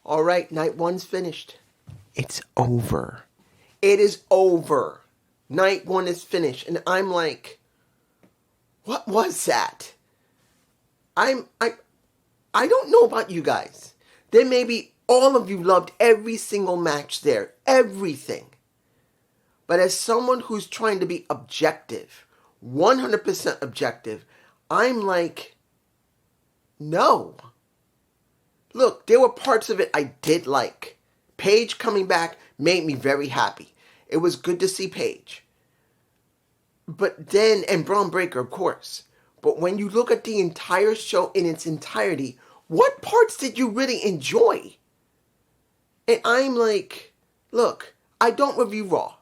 All right, night one's finished. It's over. It is over. Night one is finished. And I'm like, what was that? I don't know about you guys. There may be all of you loved every single match there. Everything. But as someone who's trying to be objective, 100% objective, I'm like, no. Look, there were parts of it I did like. Paige coming back made me very happy. It was good to see Paige. But then, and Braun Breaker, of course. But when you look at the entire show in its entirety, what parts did you really enjoy? And I'm like, look, I don't review Raw.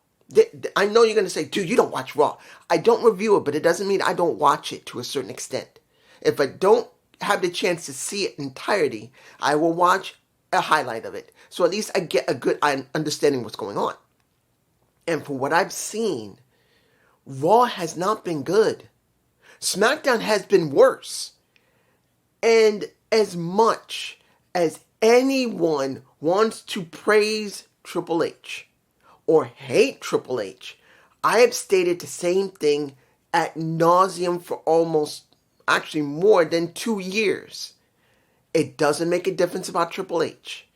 I know you're going to say, dude, you don't watch Raw. I don't review it, but it doesn't mean I don't watch it to a certain extent. If I don't have the chance to see it in entirety, I will watch a highlight of it. So at least I get a good understanding what's going on. And from what I've seen, Raw has not been good. SmackDown has been worse. And as much as anyone wants to praise Triple H or hate Triple H, I have stated the same thing ad nauseum for almost, actually more than 2 years. It doesn't make a difference about Triple H.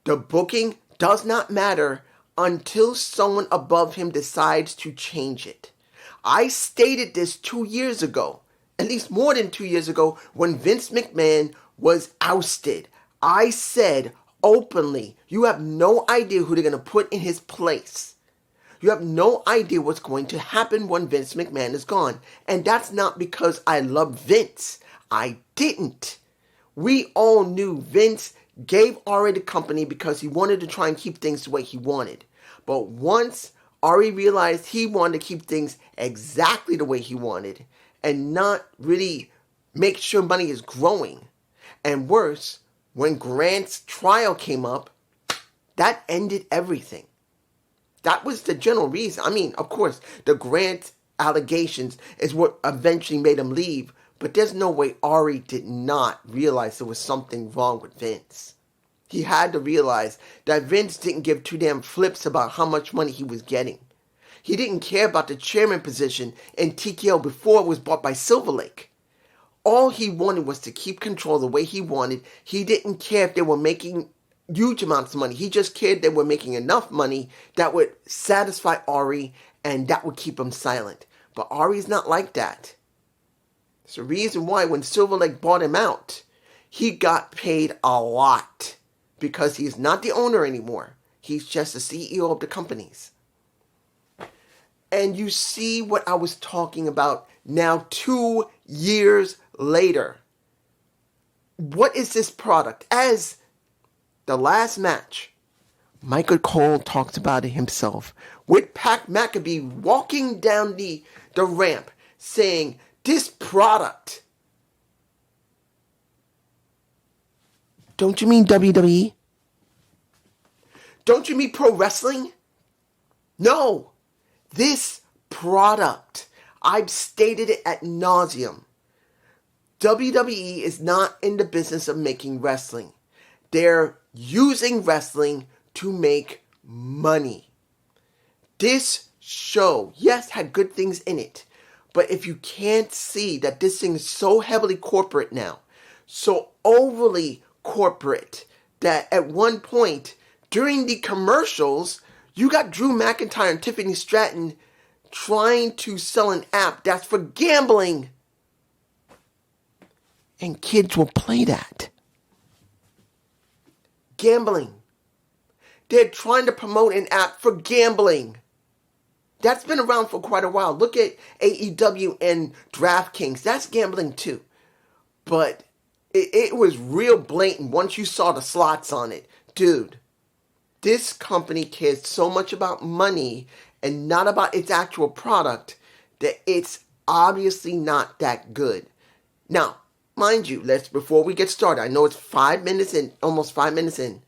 The booking does not matter until someone above him decides to change it. I stated this 2 years ago, at least more than 2 years ago, when Vince McMahon was ousted. I said openly, you have no idea who they're going to put in his place. You have no idea what's going to happen when Vince McMahon is gone. And that's not because I love Vince. I didn't. We all knew Vince gave Ari the company because he wanted to try and keep things the way he wanted. But once Ari realized he wanted to keep things exactly the way he wanted and not really make sure money is growing. And worse, when Grant's trial came up, that ended everything. That was the general reason. I mean, of course, the Grant allegations is what eventually made him leave, but there's no way Ari did not realize there was something wrong with Vince. He had to realize that Vince didn't give two damn flips about how much money he was getting. He didn't care about the chairman position in TKO before it was bought by Silver Lake. All he wanted was to keep control the way he wanted. He didn't care if they were making huge amounts of money. He just cared they were making enough money that would satisfy Ari and that would keep him silent. But Ari's not like that. It's the reason why when Silver Lake bought him out, he got paid a lot because he's not the owner anymore. He's just the CEO of the companies. And you see what I was talking about now 2 years later. What is this product? As the last match, Michael Cole talks about it himself, with Pat McAfee walking down the ramp saying, this product. Don't you mean WWE? Don't you mean pro wrestling? No. This product. I've stated it ad nauseum. WWE is not in the business of making wrestling. They're using wrestling to make money. This show, yes, had good things in it. But if you can't see that this thing is so heavily corporate now, so overly corporate, that at one point, during the commercials, you got Drew McIntyre and Tiffany Stratton trying to sell an app that's for gambling. And kids will play that. Gambling. They're trying to promote an app for gambling. That's been around for quite a while. Look at AEW and DraftKings. That's gambling too. But it was real blatant once you saw the slots on it. Dude, this company cares so much about money and not about its actual product that it's obviously not that good. Now, mind you, before we get started, I know it's 5 minutes in, almost 5 minutes in.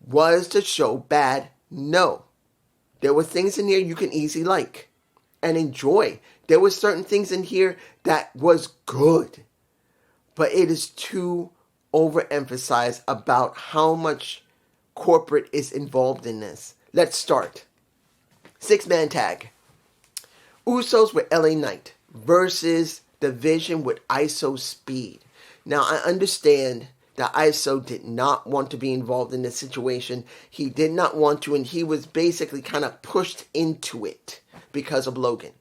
Was the show bad? No. There were things in here you can easily like and enjoy. There were certain things in here that was good. But it is too overemphasize about how much corporate is involved in this. Let's start. 6-man tag. Usos with LA Knight versus Division with ISO Speed. Now, I understand that ISO did not want to be involved in this situation. He did not want to, and he was basically kind of pushed into it because of Logan.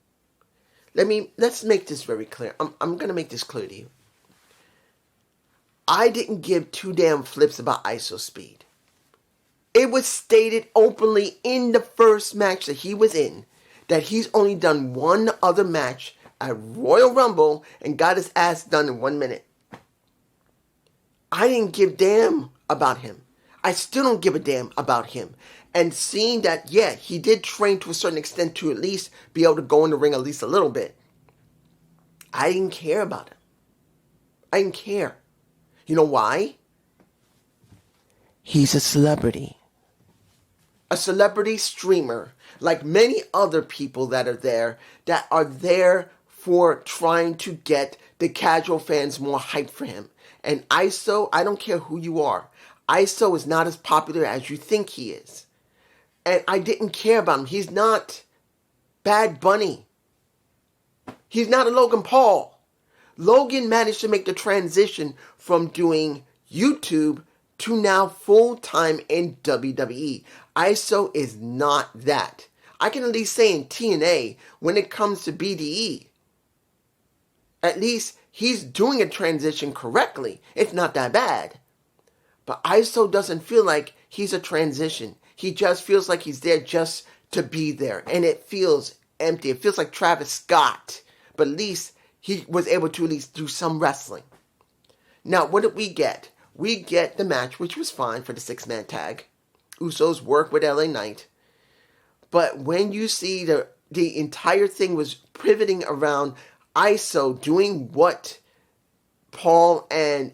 Let's make this very clear. I'm going to make this clear to you. I didn't give two damn flips about ISO Speed. It was stated openly in the first match that he was in that he's only done one other match at Royal Rumble and got his ass done in 1 minute. I didn't give a damn about him. I still don't give a damn about him. And seeing that, yeah, he did train to a certain extent to at least be able to go in the ring at least a little bit. I didn't care about him. I didn't care. You know why? He's a celebrity. A celebrity streamer, like many other people that are there for trying to get the casual fans more hyped for him. And ISO, I don't care who you are, ISO is not as popular as you think he is. And I didn't care about him. He's not Bad Bunny. He's not a Logan Paul. Logan managed to make the transition from doing YouTube to now full-time in WWE. ISO is not that. I can at least say in TNA, when it comes to BDE, at least he's doing a transition correctly. It's not that bad. But ISO doesn't feel like he's a transition. He just feels like he's there just to be there. And it feels empty. It feels like Travis Scott. But at least he was able to at least do some wrestling. Now, what did we get? We get the match, which was fine for the 6-man tag. Usos work with LA Knight. But when you see the entire thing was pivoting around ISO doing what Paul and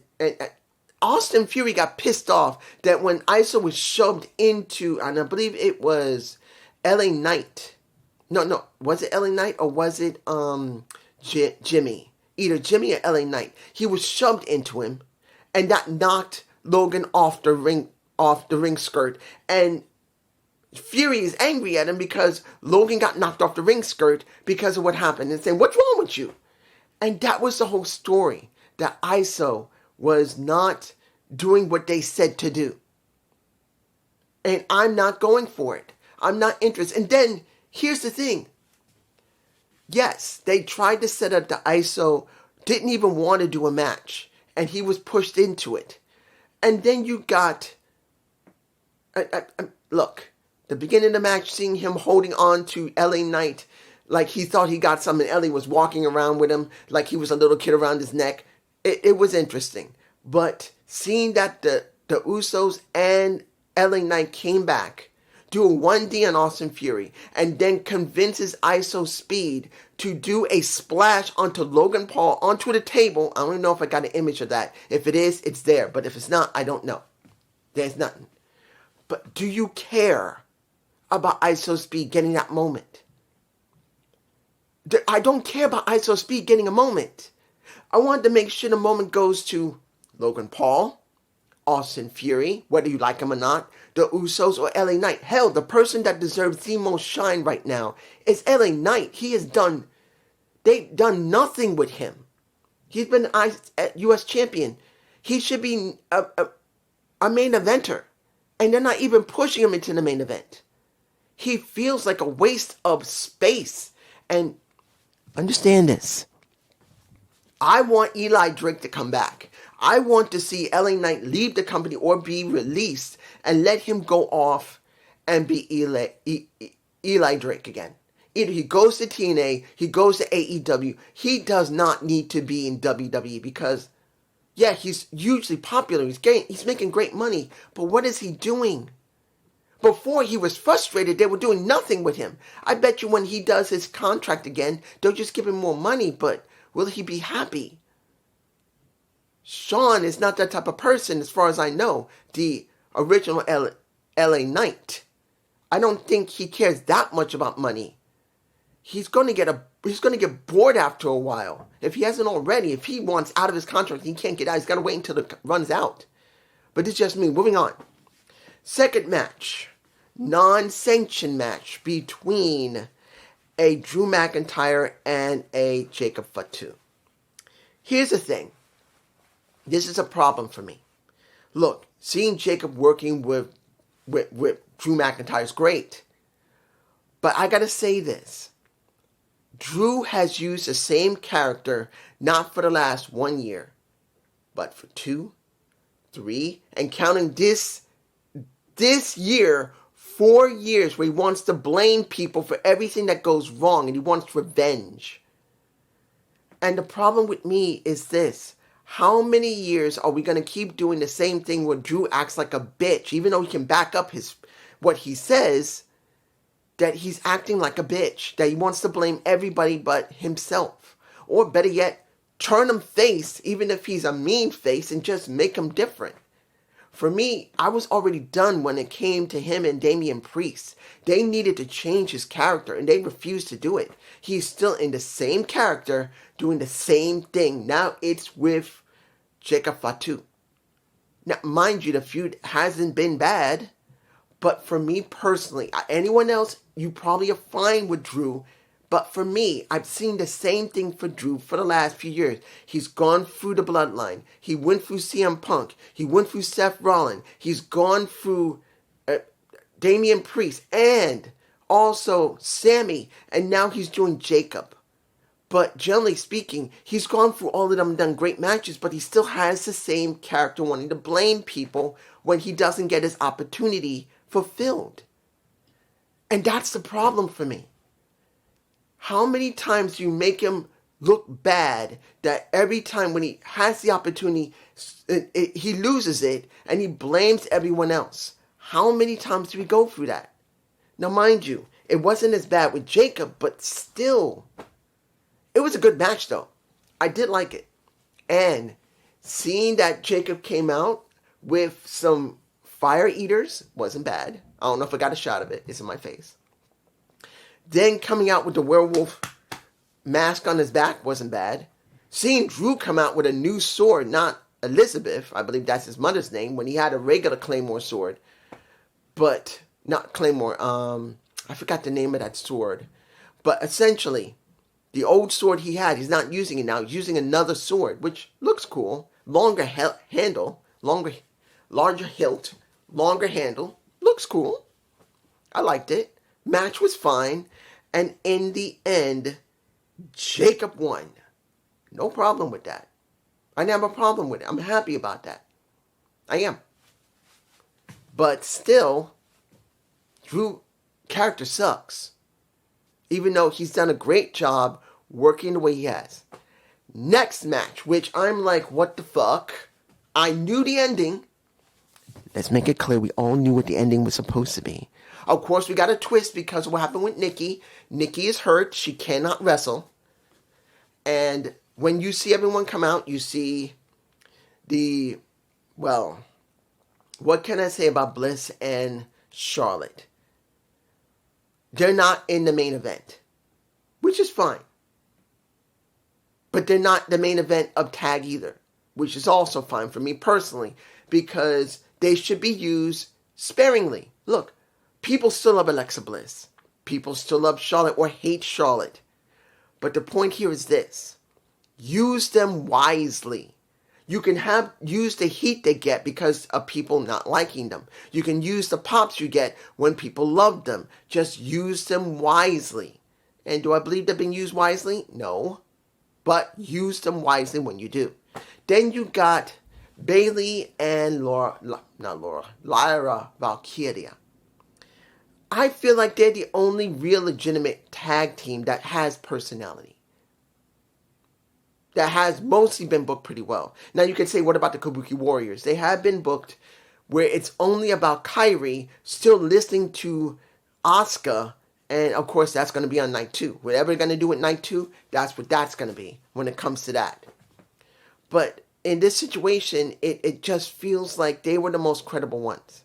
Austin Fury got pissed off that when ISO was shoved into, and I believe it was LA Knight. No, was it LA Knight or was it Jimmy? Either Jimmy or LA Knight. He was shoved into him, and that knocked Logan off the ring skirt. And Fury is angry at him because Logan got knocked off the ring skirt because of what happened, and saying, "What's wrong with you?" And that was the whole story. That ISO was not doing what they said to do. And I'm not going for it. I'm not interested. And then, here's the thing. Yes, they tried to set up the ISO, didn't even want to do a match. And he was pushed into it. And then you got... look, the beginning of the match, seeing him holding on to LA Knight like he thought he got something. Ellie was walking around with him like he was a little kid around his neck. It was interesting. But seeing that the Usos and LA Knight came back, do a 1D on Austin Fury, and then convinces ISO Speed to do a splash onto Logan Paul, onto the table. I don't even know if I got an image of that. If it is, it's there. But if it's not, I don't know. There's nothing. But do you care about ISO Speed getting that moment? I don't care about ISO Speed getting a moment. I wanted to make sure the moment goes to Logan Paul, Austin Fury, whether you like him or not, the Usos or LA Knight. Hell, the person that deserves the most shine right now is LA Knight. They've done nothing with him. He's been U.S. champion. He should be a main eventer. And they're not even pushing him into the main event. He feels like a waste of space. And understand this. I want Eli Drake to come back. I want to see LA Knight leave the company or be released and let him go off and be Eli Drake again. Either he goes to TNA, he goes to AEW. He does not need to be in WWE because, yeah, he's hugely popular. He's making great money. But what is he doing? Before he was frustrated, they were doing nothing with him. I bet you when he does his contract again, they'll just give him more money, but will he be happy? Sean is not that type of person, as far as I know, the original LA Knight. I don't think he cares that much about money. he's going to get bored after a while. If he hasn't already, if he wants out of his contract, he can't get out. He's got to wait until it runs out. But it's just me. Moving on. Second match, non-sanctioned match between a Drew McIntyre and a Jacob Fatu. Here's the thing. This is a problem for me. Look, seeing Jacob working with Drew McIntyre is great. But I gotta say this. Drew has used the same character not for the last 1 year, but for 2, 3, and counting this year, 4 years where he wants to blame people for everything that goes wrong and he wants revenge. And the problem with me is this. How many years are we going to keep doing the same thing where Drew acts like a bitch, even though he can back up what he says, that he's acting like a bitch, that he wants to blame everybody but himself? Or better yet, turn him face, even if he's a mean face, and just make him different. For me, I was already done when it came to him and Damian Priest. They needed to change his character, and they refused to do it. He's still in the same character, doing the same thing. Now it's with Jacob Fatu. Now, mind you, the feud hasn't been bad, but for me personally, anyone else, you probably are fine with Drew. But for me, I've seen the same thing for Drew for the last few years. He's gone through the bloodline. He went through CM Punk. He went through Seth Rollins. He's gone through Damian Priest and also Sammy. And now he's doing Jacob. But generally speaking, he's gone through all of them, done great matches, but he still has the same character wanting to blame people when he doesn't get his opportunity fulfilled. And that's the problem for me. How many times do you make him look bad that every time when he has the opportunity, he loses it and he blames everyone else? How many times do we go through that? Now, mind you, it wasn't as bad with Jacob, but still, it was a good match, though. I did like it. And seeing that Jacob came out with some fire eaters wasn't bad. I don't know if I got a shot of it. It's in my face. Then coming out with the werewolf mask on his back wasn't bad. Seeing Drew come out with a new sword, not Elizabeth, I believe that's his mother's name, when he had a regular Claymore sword. But, not Claymore, I forgot the name of that sword. But essentially, the old sword he had, he's not using it now. He's using another sword, which looks cool. Longer handle, larger hilt, longer handle. Looks cool. I liked it. Match was fine. And in the end, Jacob won. No problem with that. I didn't have a problem with it. I'm happy about that. I am. But still, Drew's character sucks. Even though he's done a great job working the way he has. Next match, which I'm like, what the fuck? I knew the ending. Let's make it clear, we all knew what the ending was supposed to be. Of course, we got a twist because of what happened with Nikki. Nikki is hurt. She cannot wrestle. And when you see everyone come out, you see what can I say about Bliss and Charlotte? They're not in the main event, which is fine. But they're not the main event of tag either, which is also fine for me personally, because they should be used sparingly. Look, people still love Alexa Bliss. People still love Charlotte or hate Charlotte. But the point here is this. Use them wisely. You can use the heat they get because of people not liking them. You can use the pops you get when people love them. Just use them wisely. And do I believe they're being used wisely? No. But use them wisely when you do. Then you got Bayley and Lyra Valkyria. I feel like they're the only real legitimate tag team that has personality. That has mostly been booked pretty well. Now you can say, what about the Kabuki Warriors? They have been booked where it's only about Kairi still listening to Asuka. And of course, that's going to be on night 2. Whatever they're going to do with night 2, that's what that's going to be when it comes to that. But in this situation, it just feels like they were the most credible ones.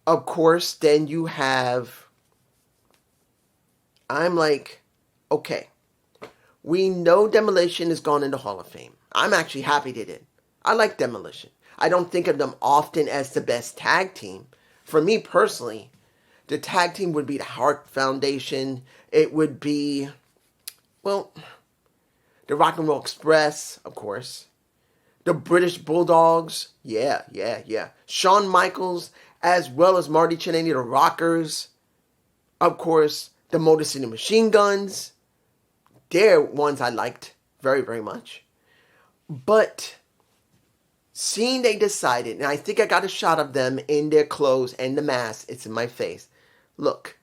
Of course, then you have I'm like, okay, we know Demolition has gone into Hall of Fame. I'm actually happy they did. I like Demolition. I don't think of them often as the best tag team. For me personally, the tag team would be the Hart Foundation. It would be, well, the Rock and Roll Express, of course. The British Bulldogs. Yeah. Shawn Michaels, as well as Marty Jannetty, the Rockers. Of course, the Motor City Machine Guns. They're ones I liked very, very much. But seeing they decided, and I think I got a shot of them in their clothes and the mask, it's in my face. Look,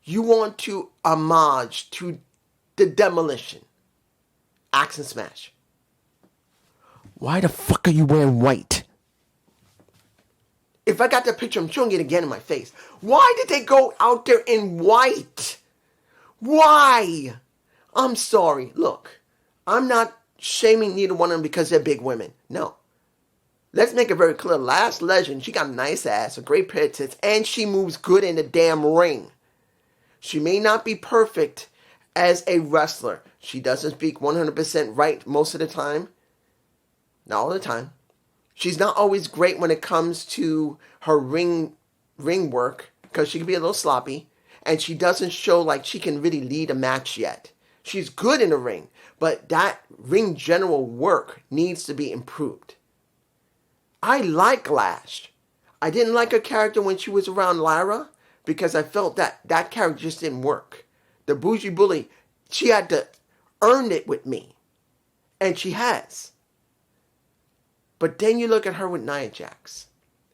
you want to homage to the Demolition. Axe and Smash. Why the fuck are you wearing white? If I got that picture, I'm showing it again in my face. Why did they go out there in white? Why? I'm sorry. Look, I'm not shaming neither one of them because they're big women. No. Let's make it very clear. Last Legend, she got a nice ass, a great pair of tits, and she moves good in the damn ring. She may not be perfect as a wrestler. She doesn't speak 100% right most of the time. Not all the time. She's not always great when it comes to her ring work because she can be a little sloppy. And she doesn't show like she can really lead a match yet. She's good in the ring, but that ring general work needs to be improved. I like Lash. I didn't like her character when she was around Lyra because I felt that character just didn't work. The bougie bully, she had to earn it with me. And she has. But then you look at her with Nia Jax.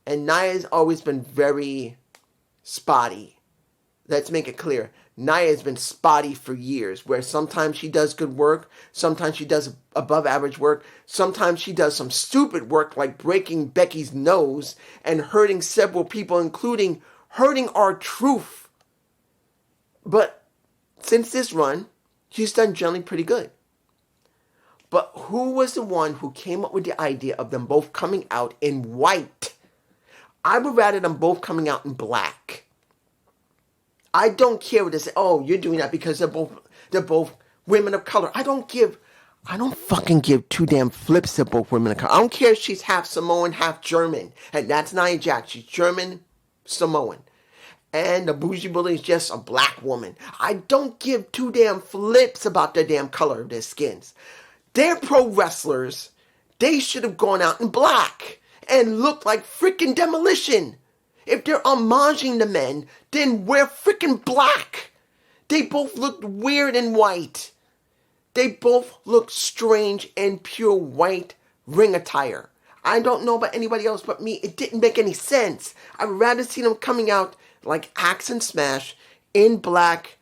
And Nia's always been very spotty. Let's make it clear. Nia has been spotty for years, where sometimes she does good work, sometimes she does above average work, sometimes she does some stupid work like breaking Becky's nose and hurting several people, including hurting R-Truth. But since this run, she's done generally pretty good. But who was the one who came up with the idea of them both coming out in white? I would rather them both coming out in black. I don't care what they say. Oh, you're doing that because they're both women of color. I don't fucking give two damn flips. They're both women of color. I don't care if she's half Samoan, half German. And that's Nia Jax. She's German, Samoan. And the bougie bully is just a black woman. I don't give two damn flips about the damn color of their skins. They're pro wrestlers. They should have gone out in black and looked like freaking Demolition. If they're homaging the men, then wear freaking black. They both looked weird in white. They both looked strange in pure white ring attire. I don't know about anybody else but me. It didn't make any sense. I'd rather see them coming out like Axe and Smash in black,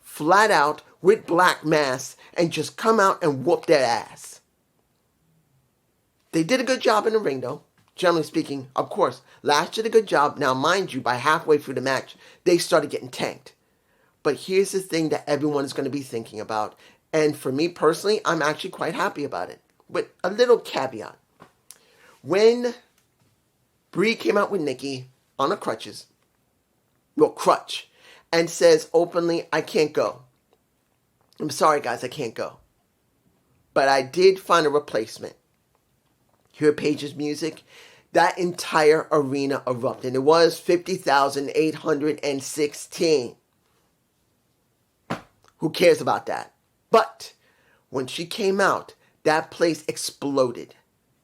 flat out, with black masks, and just come out and whoop their ass. They did a good job in the ring, though. Generally speaking, of course, Lash did a good job. Now, mind you, by halfway through the match, they started getting tanked. But here's the thing that everyone is going to be thinking about. And for me personally, I'm actually quite happy about it. With a little caveat. When Brie came out with Nikki on a crutch, and says openly, I can't go. I'm sorry, guys, I can't go. But I did find a replacement. Hear Paige's music. That entire arena erupted. It was 50,816. Who cares about that? But when she came out, that place exploded.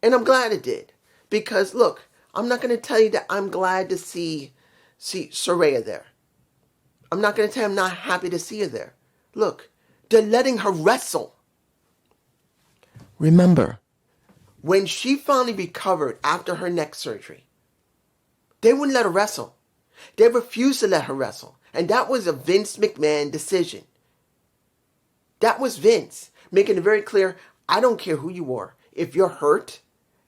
And I'm glad it did. Because, look, I'm not going to tell you that I'm glad to see Saraya there. I'm not going to tell you I'm not happy to see her there. Look, they're letting her wrestle. Remember, when she finally recovered after her neck surgery, they wouldn't let her wrestle. They refused to let her wrestle. And that was a Vince McMahon decision. That was Vince making it very clear, I don't care who you are. If you're hurt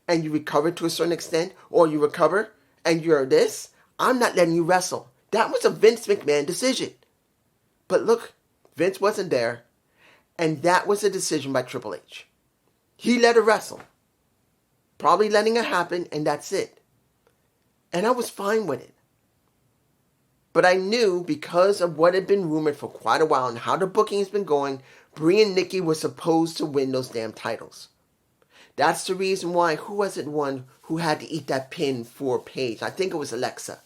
and you recover to a certain extent, or you recover and you're this, I'm not letting you wrestle. That was a Vince McMahon decision. But look, Vince wasn't there. And that was a decision by Triple H. He let her wrestle. Probably letting it happen, and that's it. And I was fine with it. But I knew, because of what had been rumored for quite a while and how the booking has been going, Brie and Nikki were supposed to win those damn titles. That's the reason why, who was it one who had to eat that pin for Paige? I think it was Alexa.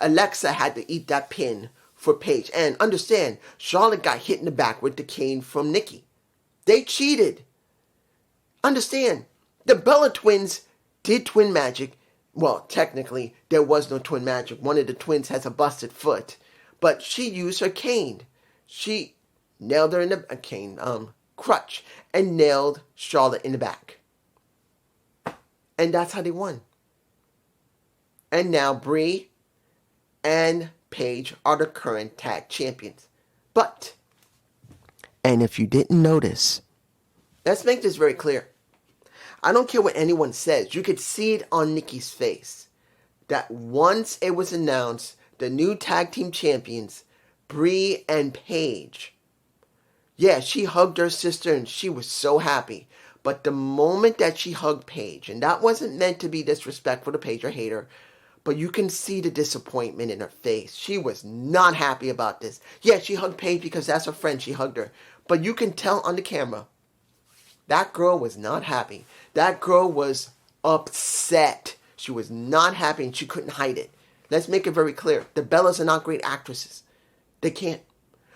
Alexa had to eat that pin for Paige. And understand, Charlotte got hit in the back with the cane from Nikki. They cheated. Understand, the Bella twins did twin magic. Well, technically, there was no twin magic. One of the twins has a busted foot. But she used her cane. She nailed her in the crutch, and nailed Charlotte in the back. And that's how they won. And now Brie and Paige are the current tag champions. But, and if you didn't notice, let's make this very clear. I don't care what anyone says. You could see it on Nikki's face. That once it was announced, the new tag team champions, Brie and Paige. Yeah, she hugged her sister and she was so happy. But the moment that she hugged Paige, and that wasn't meant to be disrespectful to Paige or hate her, but you can see the disappointment in her face. She was not happy about this. Yeah, she hugged Paige because that's her friend. She hugged her. But you can tell on the camera, that girl was not happy. That girl was upset. She was not happy and she couldn't hide it. Let's make it very clear. The Bellas are not great actresses. They can't.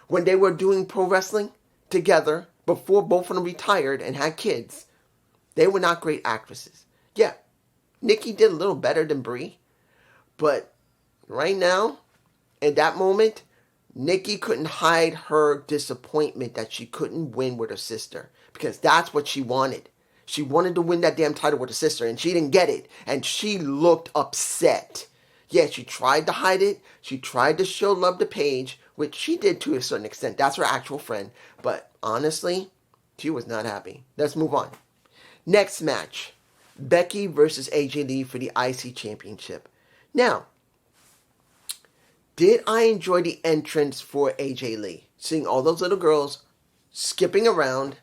When they were doing pro wrestling together, before both of them retired and had kids, they were not great actresses. Yeah, Nikki did a little better than Brie. But right now, in that moment, Nikki couldn't hide her disappointment that she couldn't win with her sister. Because that's what she wanted. She wanted to win that damn title with her sister, and she didn't get it. And she looked upset. Yeah, she tried to hide it. She tried to show love to Paige, which she did to a certain extent. That's her actual friend. But honestly, she was not happy. Let's move on. Next match. Becky versus AJ Lee for the IC Championship. Now, did I enjoy the entrance for AJ Lee? Seeing all those little girls skipping around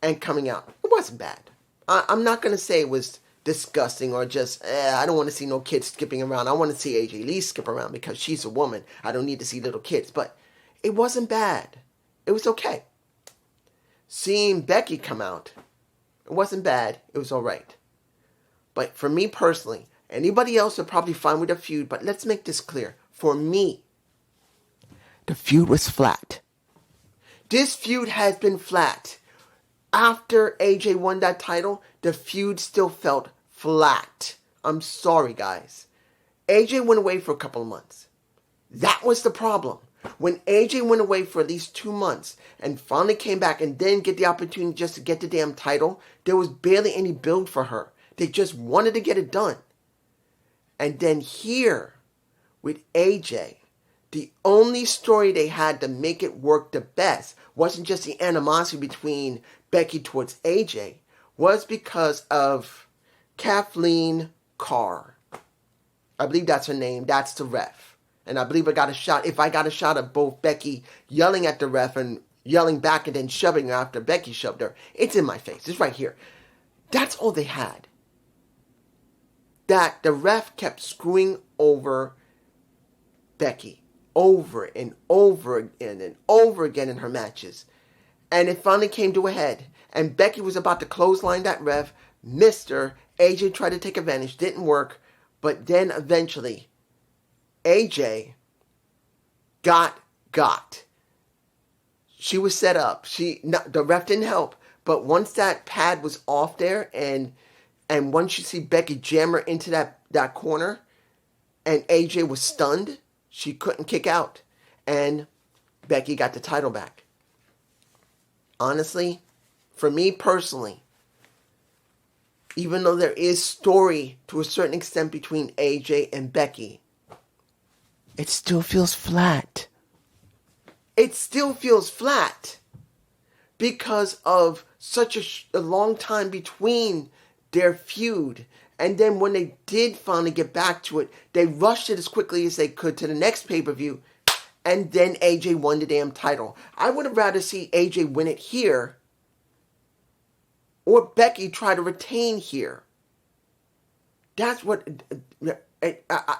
and coming out. It wasn't bad. I'm not going to say it was disgusting or just, I don't want to see no kids skipping around. I want to see AJ Lee skip around because she's a woman. I don't need to see little kids. But it wasn't bad. It was okay. Seeing Becky come out, it wasn't bad. It was all right. But for me personally, anybody else are probably fine with the feud, but let's make this clear. For me, the feud was flat. This feud has been flat. After AJ won that title, the feud still felt flat. I'm sorry, guys. AJ went away for a couple of months. That was the problem. When AJ went away for at least 2 months and finally came back and then get the opportunity just to get the damn title, there was barely any build for her. They just wanted to get it done. And then here, with AJ, the only story they had to make it work the best wasn't just the animosity between Becky towards AJ, was because of Kathleen Carr. I believe that's her name. That's the ref. And I believe I got a shot. If I got a shot of both Becky yelling at the ref and yelling back and then shoving her after Becky shoved her, it's in my face. It's right here. That's all they had. That the ref kept screwing over Becky over and over again and over again in her matches. And it finally came to a head. And Becky was about to clothesline that ref, missed her. AJ tried to take advantage, didn't work. But then eventually, AJ got. She was set up. The ref didn't help. But once that pad was off there and once you see Becky jam her into that corner and AJ was stunned, she couldn't kick out. And Becky got the title back. Honestly, for me personally, even though there is story to a certain extent between AJ and Becky, it still feels flat. It still feels flat because of such a long time between their feud. And then when they did finally get back to it, they rushed it as quickly as they could to the next pay-per-view. And then AJ won the damn title. I would have rather see AJ win it here or Becky try to retain here. That's what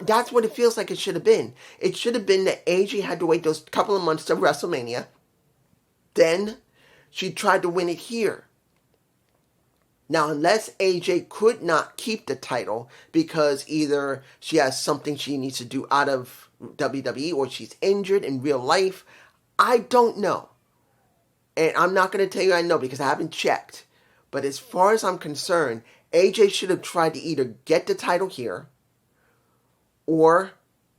That's what it feels like it should have been. It should have been that AJ had to wait those couple of months to WrestleMania. Then she tried to win it here. Now, unless AJ could not keep the title because either she has something she needs to do out of WWE or she's injured in real life, I don't know. And I'm not going to tell you I know because I haven't checked. But as far as I'm concerned, AJ should have tried to either get the title here or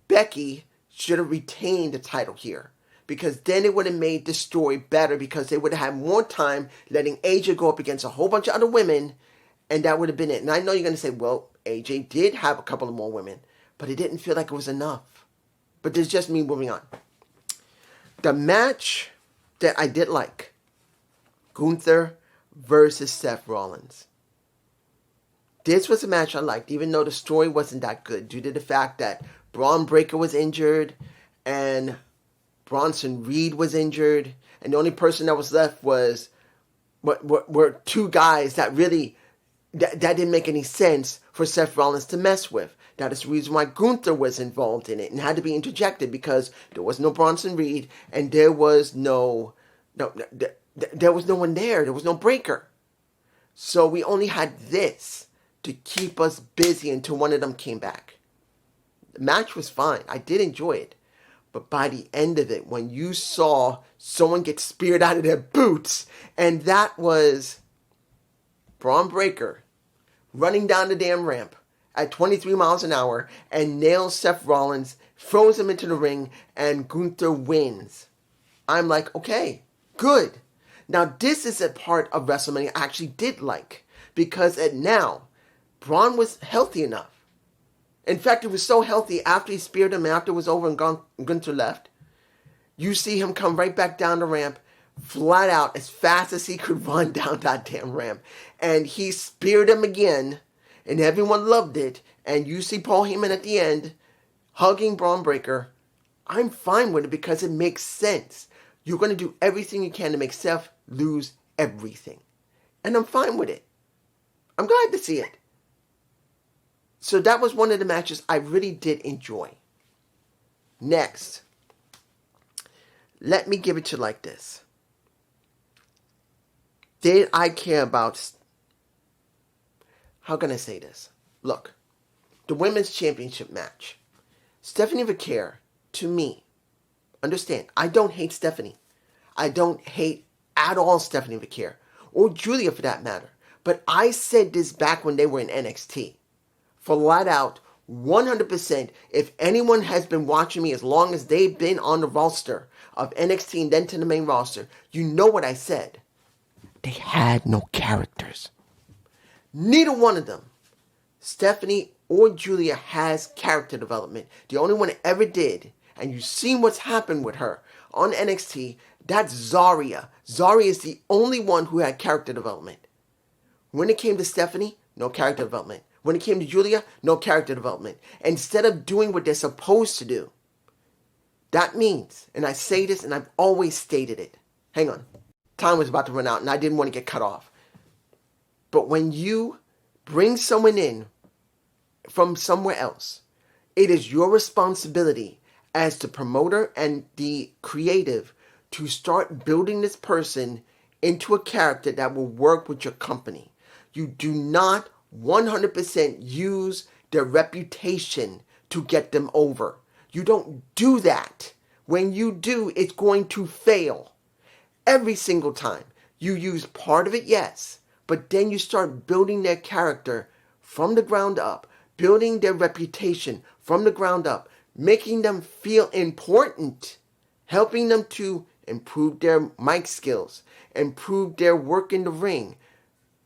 Becky should have retained the title here. Because then it would have made the story better because they would have had more time letting AJ go up against a whole bunch of other women, and that would have been it. And I know you're going to say, well, AJ did have a couple of more women, but it didn't feel like it was enough. But there's just me moving on. The match that I did like, Gunther versus Seth Rollins. This was a match I liked, even though the story wasn't that good, due to the fact that Braun Breaker was injured, and Bronson Reed was injured, and the only person that was left were two guys that really that didn't make any sense for Seth Rollins to mess with. That is the reason why Gunther was involved in it and had to be interjected because there was no Bronson Reed and there was no one there. There was no Breaker, so we only had this to keep us busy until one of them came back. The match was fine. I did enjoy it. But by the end of it, when you saw someone get speared out of their boots, and that was Braun Breaker running down the damn ramp at 23 miles an hour and nails Seth Rollins, throws him into the ring, and Gunther wins. I'm like, okay, good. Now, this is a part of WrestleMania I actually did like, because now, Braun was healthy enough. In fact, he was so healthy after he speared him, after it was over and Gunther left. You see him come right back down the ramp, flat out, as fast as he could run down that damn ramp. And he speared him again, and everyone loved it. And you see Paul Heyman at the end, hugging Braun Breaker. I'm fine with it because it makes sense. You're going to do everything you can to make Seth lose everything. And I'm fine with it. I'm glad to see it. So that was one of the matches I really did enjoy. Next, let me give it to you like this. Did I care about... How can I say this? Look, the Women's Championship match. Stephanie Vaquer, to me, understand, I don't hate Stephanie. I don't hate at all Stephanie Vaquer, or Julia for that matter. But I said this back when they were in NXT. Flat out, 100%, if anyone has been watching me as long as they've been on the roster of NXT and then to the main roster, you know what I said. They had no characters. Neither one of them, Stephanie or Julia, has character development. The only one that ever did, and you've seen what's happened with her on NXT, that's Zarya. Zarya is the only one who had character development. When it came to Stephanie, no character development. When it came to Julia, no character development. Instead of doing what they're supposed to do, that means, and I say this and I've always stated it. Hang on. Time was about to run out and I didn't want to get cut off. But when you bring someone in from somewhere else, it is your responsibility as the promoter and the creative to start building this person into a character that will work with your company. You do not 100% use their reputation to get them over. You don't do that. When you do, it's going to fail. Every single time. You use part of it, yes. But then you start building their character from the ground up. Building their reputation from the ground up. Making them feel important. Helping them to improve their mic skills. Improve their work in the ring.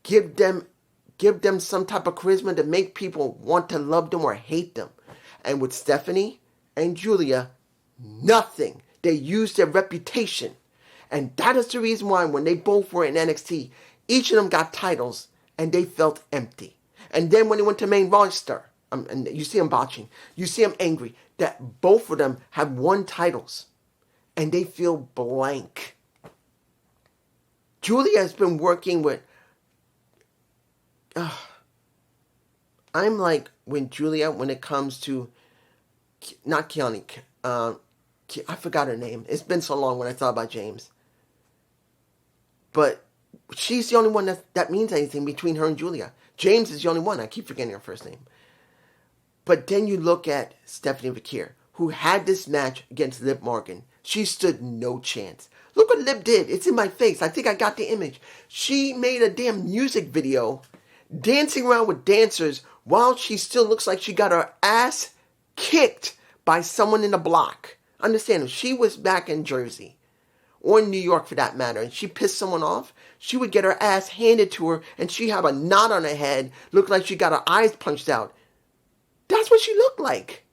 Give them some type of charisma to make people want to love them or hate them. And with Stephanie and Julia, nothing. They used their reputation. And that is the reason why when they both were in NXT, each of them got titles and they felt empty. And then when they went to main roster, and you see them botching, you see them angry, that both of them have won titles. And they feel blank. Julia has been working with I'm like when it comes to, not Keone, I forgot her name. It's been so long when I thought about James. But she's the only one that means anything between her and Julia. James is the only one. I keep forgetting her first name. But then you look at Stephanie Vaquer, who had this match against Liv Morgan. She stood no chance. Look what Liv did. It's in my face. I think I got the image. She made a damn music video dancing around with dancers while she still looks like she got her ass kicked by someone in the block. Understand, if she was back in Jersey, or in New York for that matter, and she pissed someone off, she would get her ass handed to her, and she'd have a knot on her head, look like she got her eyes punched out. That's what she looked like.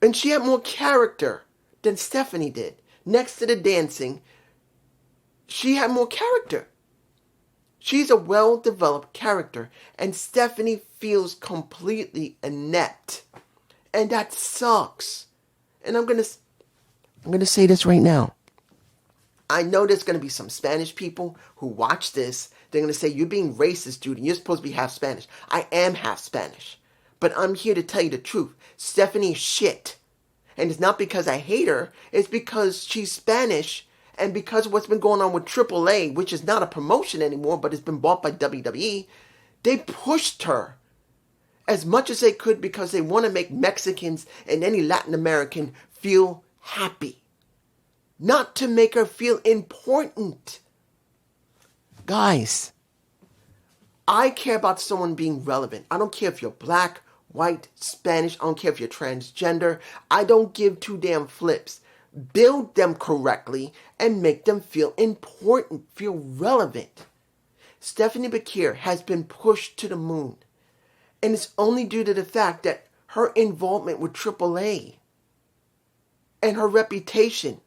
And she had more character than Stephanie did. Next to the dancing, she had more character. She's a well-developed character, and Stephanie feels completely inept. And that sucks. And I'm gonna say this right now. I know there's going to be some Spanish people who watch this. They're going to say, you're being racist, dude, and you're supposed to be half Spanish. I am half Spanish. But I'm here to tell you the truth. Stephanie is shit. And it's not because I hate her. It's because she's Spanish. And because of what's been going on with AAA, which is not a promotion anymore, but it's been bought by WWE, they pushed her as much as they could because they want to make Mexicans and any Latin American feel happy. Not to make her feel important. Guys, I care about someone being relevant. I don't care if you're black, white, Spanish. I don't care if you're transgender. I don't give two damn flips. Build them correctly and make them feel important, feel relevant. Stephanie Vaquer has been pushed to the moon. And it's only due to the fact that her involvement with AAA and her reputation.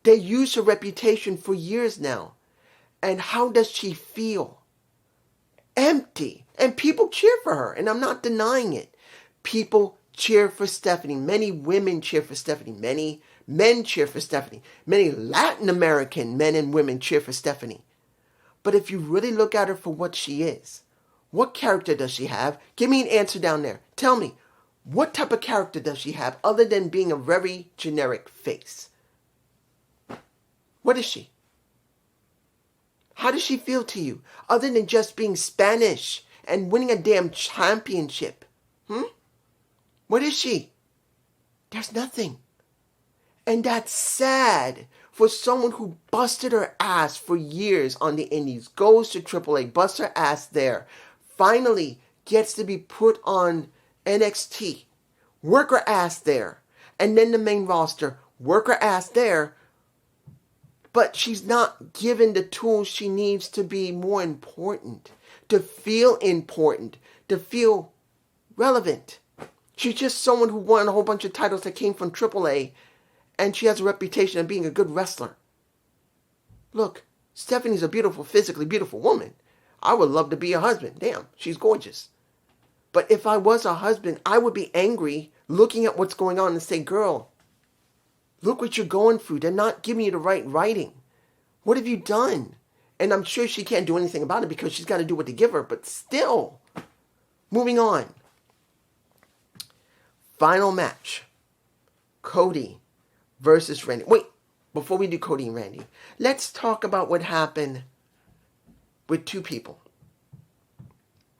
They used her reputation for years now. And how does she feel? Empty. And people cheer for her. And I'm not denying it. People cheer for Stephanie. Many women cheer for Stephanie. Many men cheer for Stephanie. Many Latin American men and women cheer for Stephanie. But if you really look at her for what she is, what character does she have? Give me an answer down there. Tell me, what type of character does she have other than being a very generic face? What is she? How does she feel to you? Other than just being Spanish and winning a damn championship. What is she? There's nothing. And that's sad for someone who busted her ass for years on the indies, goes to AAA, busts her ass there, finally gets to be put on NXT, work her ass there, and then the main roster, work her ass there, but she's not given the tools she needs to be more important, to feel important, to feel relevant. She's just someone who won a whole bunch of titles that came from AAA, and she has a reputation of being a good wrestler. Look, Stephanie's a beautiful, physically beautiful woman. I would love to be a husband. Damn, she's gorgeous. But if I was a husband, I would be angry looking at what's going on and say, girl, look what you're going through. They're not giving you the right writing. What have you done? And I'm sure she can't do anything about it because she's got to do what they give her. But still, moving on. Final match. Cody versus Randy. Wait, before we do Cody and Randy, let's talk about what happened with two people.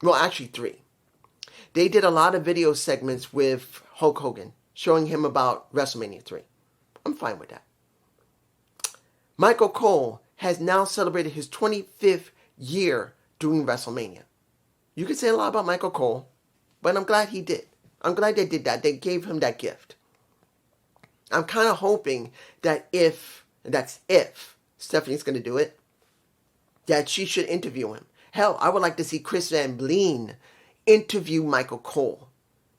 Well, actually three. They did a lot of video segments with Hulk Hogan, showing him about WrestleMania 3. I'm fine with that. Michael Cole has now celebrated his 25th year doing WrestleMania. You can say a lot about Michael Cole, but I'm glad he did. I'm glad they did that. They gave him that gift. I'm kind of hoping that if Stephanie's going to do it, that she should interview him. Hell, I would like to see Chris Van Vliet interview Michael Cole.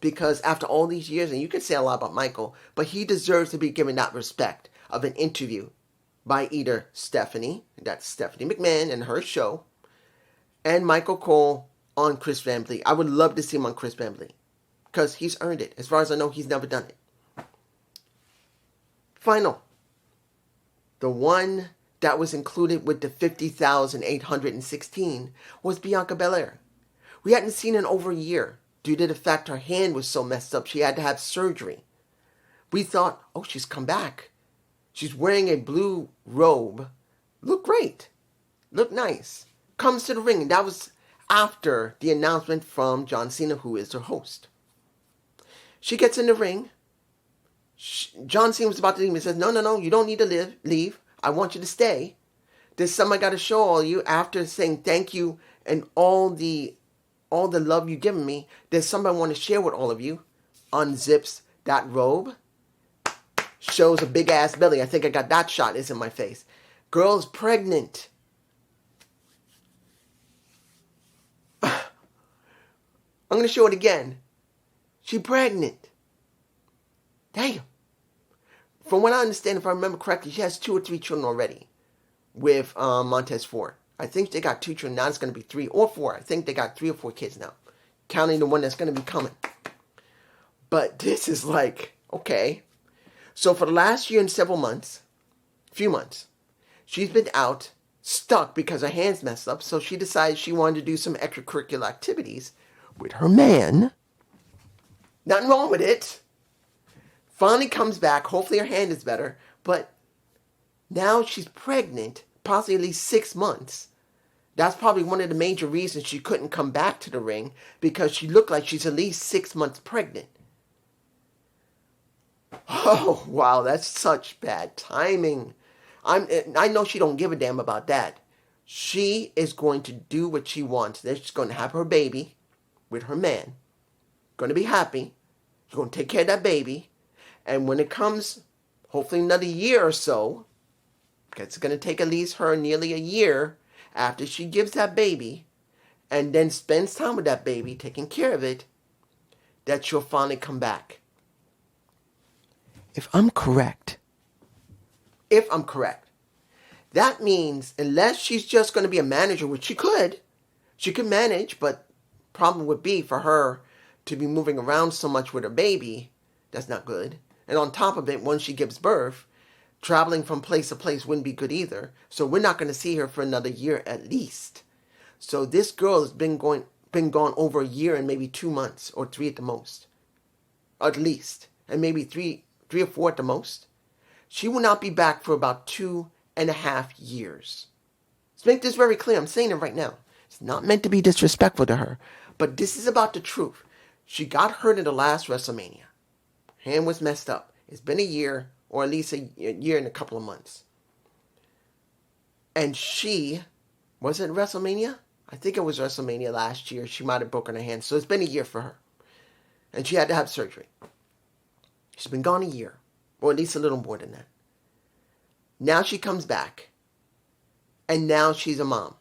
Because after all these years, and you can say a lot about Michael, but he deserves to be given that respect of an interview by either Stephanie, that's Stephanie McMahon and her show, and Michael Cole on Chris Van Vliet. I would love to see him on Chris Van Vliet. Because he's earned it. As far as I know, he's never done it. Final. The one that was included with the 50,816 was Bianca Belair. We hadn't seen her in over a year due to the fact her hand was so messed up she had to have surgery. We thought, oh, she's come back. She's wearing a blue robe. Looked great. Looked nice. Comes to the ring, and that was after the announcement from John Cena, who is her host. She gets in the ring. John Cena was about to leave. He says, no, you don't need to leave. I want you to stay. There's something I got to show all you after saying thank you and all the love you've given me. There's something I want to share with all of you. Unzips that robe. Shows a big ass belly. I think I got that shot. It's in my face. Girl's pregnant. I'm going to show it again. She pregnant. Damn. From what I understand, if I remember correctly, she has 2 or 3 children already with Montez Ford. I think they got 2 children. Now it's going to be 3 or 4. I think they got 3 or 4 kids now, counting the one that's going to be coming. But this is like, okay. So for the last year and several months, few months, she's been out, stuck because her hand's messed up. So she decided she wanted to do some extracurricular activities with her man. Nothing wrong with it. Finally comes back. Hopefully her hand is better. But now she's pregnant, possibly at least 6 months. That's probably one of the major reasons she couldn't come back to the ring, because she looked like she's at least 6 months pregnant. Oh, wow, that's such bad timing. I know she don't give a damn about that. She is going to do what she wants. She's going to have her baby with her man. Going to be happy. She's going to take care of that baby. And when it comes, hopefully another year or so, because it's going to take at least her nearly a year after she gives that baby, and then spends time with that baby, taking care of it, that she'll finally come back. If I'm correct, that means unless she's just going to be a manager, which she could manage, but problem would be for her to be moving around so much with her baby. That's not good. And on top of it, once she gives birth, traveling from place to place wouldn't be good either. So we're not going to see her for another year at least. So this girl has been gone over a year and maybe 2 months, or 3 at the most, at least, and maybe three or 4 at the most. She will not be back for about 2.5 years. Let's make this very clear. I'm saying it right now. It's not meant to be disrespectful to her, but this is about the truth. She got hurt in the last WrestleMania. Hand was messed up. It's been a year, or at least a year and a couple of months. And was it WrestleMania? I think it was WrestleMania last year. She might have broken her hand. So it's been a year for her. And she had to have surgery. She's been gone a year, or at least a little more than that. Now she comes back, and now she's a mom.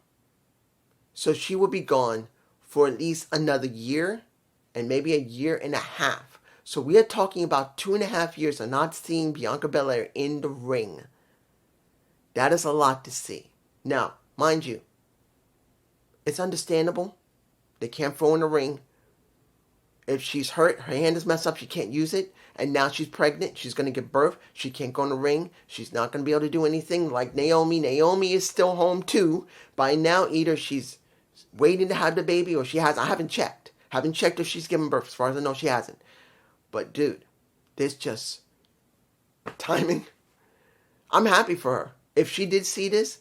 So she will be gone for at least another year, and maybe a year and a half. So we are talking about 2.5 years of not seeing Bianca Belair in the ring. That is a lot to see. Now, mind you, it's understandable. They can't throw in the ring. If she's hurt, her hand is messed up, she can't use it, and now she's pregnant, she's going to give birth, she can't go in the ring, she's not going to be able to do anything like Naomi. Naomi is still home too. By now, either she's waiting to have the baby or she has. I haven't checked. Haven't checked if she's given birth. As far as I know, she hasn't. But dude, this just timing. I'm happy for her. If she did see this,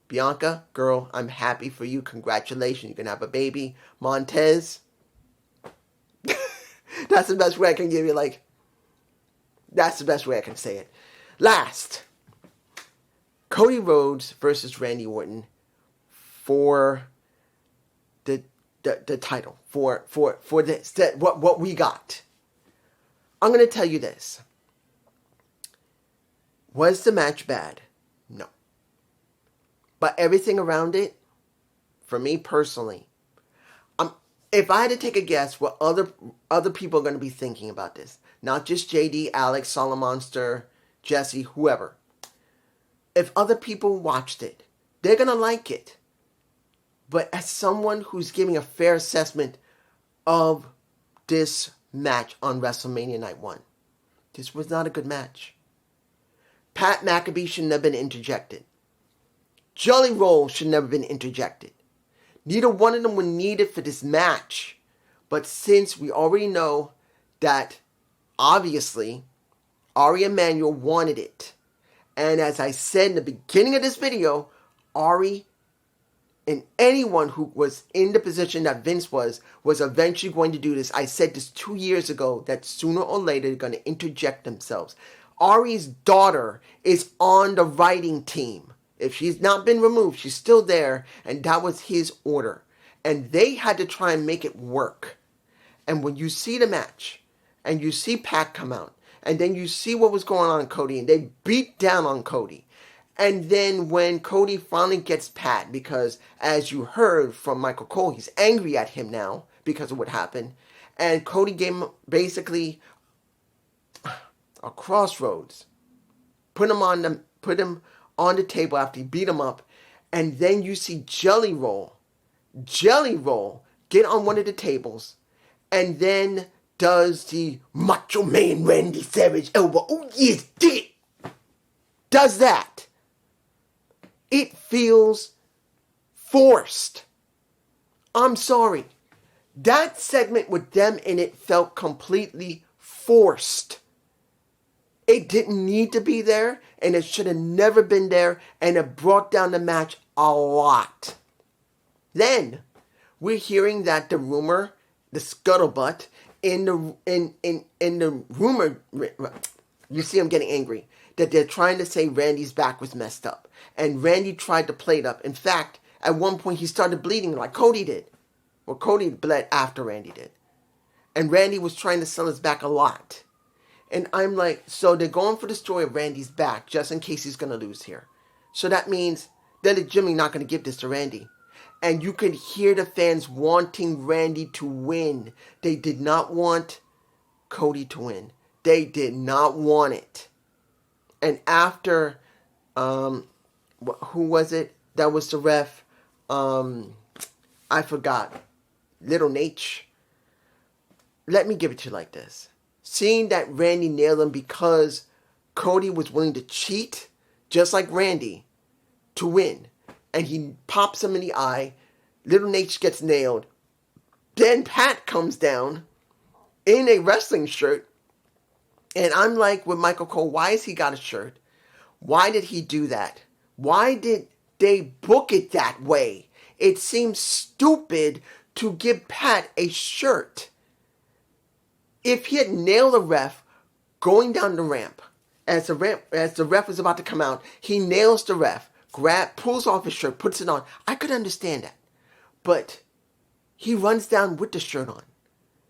Bianca, girl, I'm happy for you. Congratulations. You're going to have a baby. Montez. That's the best way I can give you, that's the best way I can say it. Last, Cody Rhodes versus Randy Orton for the title, for this, what we got. I'm going to tell you this. Was the match bad? No. But everything around it, for me personally, if I had to take a guess what other people are going to be thinking about this, not just JD, Alex, Solomonster, Jesse, whoever. If other people watched it, they're going to like it. But as someone who's giving a fair assessment of this match on WrestleMania Night 1, this was not a good match. Pat McAfee should never have been interjected. Jelly Roll should never have been interjected. Neither one of them were needed for this match. But since we already know that, obviously, Ari Emanuel wanted it. And as I said in the beginning of this video, Ari and anyone who was in the position that Vince was eventually going to do this. I said this 2 years ago, that sooner or later they're going to interject themselves. Ari's daughter is on the writing team. If she's not been removed, she's still there, and that was his order. And they had to try and make it work. And when you see the match, and you see Pat come out, and then you see what was going on in Cody, and they beat down on Cody. And then when Cody finally gets Pat, because as you heard from Michael Cole, he's angry at him now because of what happened. And Cody gave him basically a crossroads. Put him on the table after he beat him up. And then you see Jelly Roll get on one of the tables. And then does the Macho Man Randy Savage elbow. Oh yes, did it. Does that. It feels forced. I'm sorry. That segment with them in it felt completely forced. It didn't need to be there, and it should have never been there, and it brought down the match a lot. Then, we're hearing that the rumor, the scuttlebutt, in the rumor, you see I'm getting angry, that they're trying to say Randy's back was messed up. And Randy tried to play it up. In fact, at one point he started bleeding like Cody did. Well, Cody bled after Randy did. And Randy was trying to sell his back a lot. And I'm like, so they're going for the story of Randy's back just in case he's going to lose here. So that means they're legitimately not going to give this to Randy. And you could hear the fans wanting Randy to win. They did not want Cody to win. They did not want it. And after, who was it? That was the ref. I forgot. Little Nate. Let me give it to you like this. Seeing that Randy nailed him because Cody was willing to cheat, just like Randy, to win. And he pops him in the eye. Little Nate gets nailed. Then Pat comes down in a wrestling shirt. And I'm like with Michael Cole, why has he got a shirt? Why did he do that? Why did they book it that way? It seems stupid to give Pat a shirt. If he had nailed a ref going down the ramp, as the ref was about to come out, he nails the ref, pulls off his shirt, puts it on. I could understand that. But he runs down with the shirt on.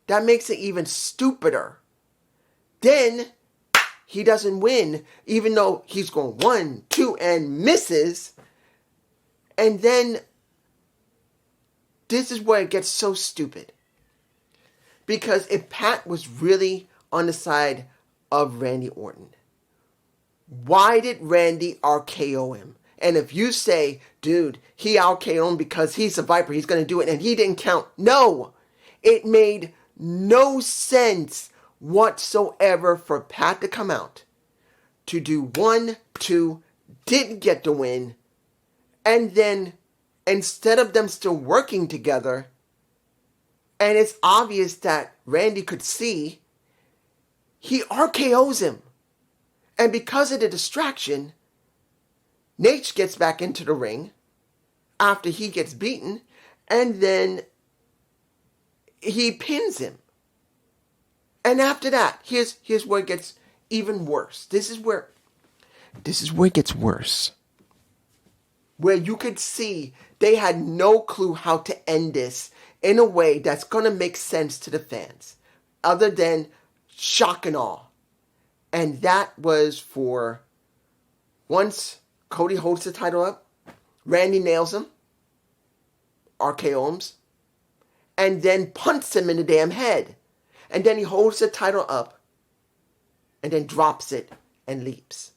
That makes it even stupider. Then he doesn't win, even though he's going 1, 2, and misses. And then this is where it gets so stupid. Because if Pat was really on the side of Randy Orton, why did Randy RKO him? And if you say, dude, he RKO'd him because he's a Viper, he's going to do it, and he didn't count. No! It made no sense whatsoever for Pat to come out, to do 1, 2, didn't get the win, and then instead of them still working together, and it's obvious that Randy could see, he RKO's him. And because of the distraction, Nate gets back into the ring after he gets beaten, and then he pins him. And after that, here's where it gets even worse. This is where it gets worse. Where you could see they had no clue how to end this in a way that's going to make sense to the fans, other than shock and awe. And that was for once Cody holds the title up, Randy nails him, RKO him, and then punts him in the damn head. And then he holds the title up and then drops it and leaps.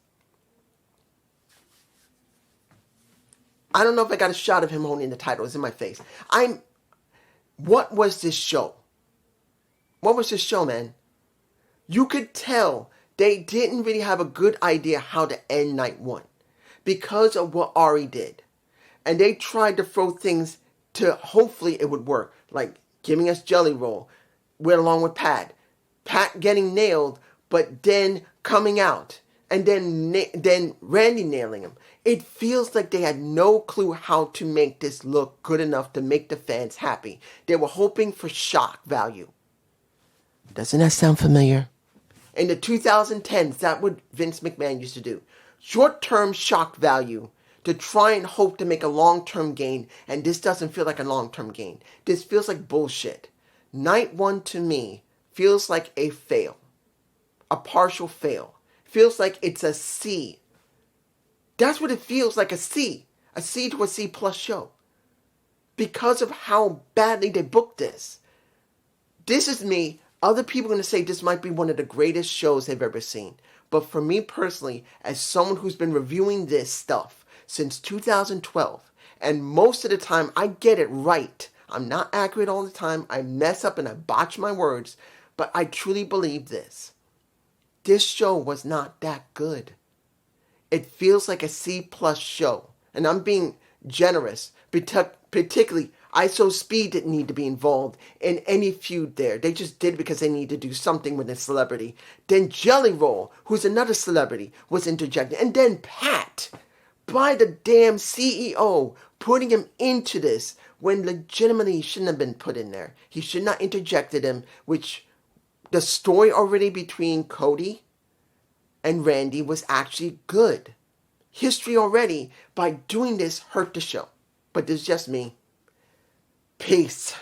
I don't know if I got a shot of him holding the title. It's in my face. What was this show? What was this show, man? You could tell they didn't really have a good idea how to end night 1 because of what Ari did. And they tried to throw things to hopefully it would work. Like giving us Jelly Roll, went along with Pat getting nailed, but then coming out, and then Randy nailing him. It feels like they had no clue how to make this look good enough to make the fans happy. They were hoping for shock value. Doesn't that sound familiar? In the 2010s, that's what Vince McMahon used to do. Short-term shock value to try and hope to make a long-term gain, and this doesn't feel like a long-term gain. This feels like bullshit. Night 1 to me feels like a fail. A partial fail. Feels like it's a C. That's what it feels like, a C. A C to a C plus show. Because of how badly they booked this. This is me. Other people are going to say this might be one of the greatest shows they've ever seen. But for me personally, as someone who's been reviewing this stuff since 2012, and most of the time I get it right. I'm not accurate all the time. I mess up and I botch my words. But I truly believe this. This show was not that good. It feels like a C plus show. And I'm being generous. Particularly, ISO Speed didn't need to be involved in any feud there. They just did it because they needed to do something with a celebrity. Then Jelly Roll, who's another celebrity, was interjected. And then Pat, by the damn CEO, putting him into this when legitimately he shouldn't have been put in there. He should not interjected him, which the story already between Cody and Randy was actually good. History already, by doing this, hurt the show. But this is just me. Peace.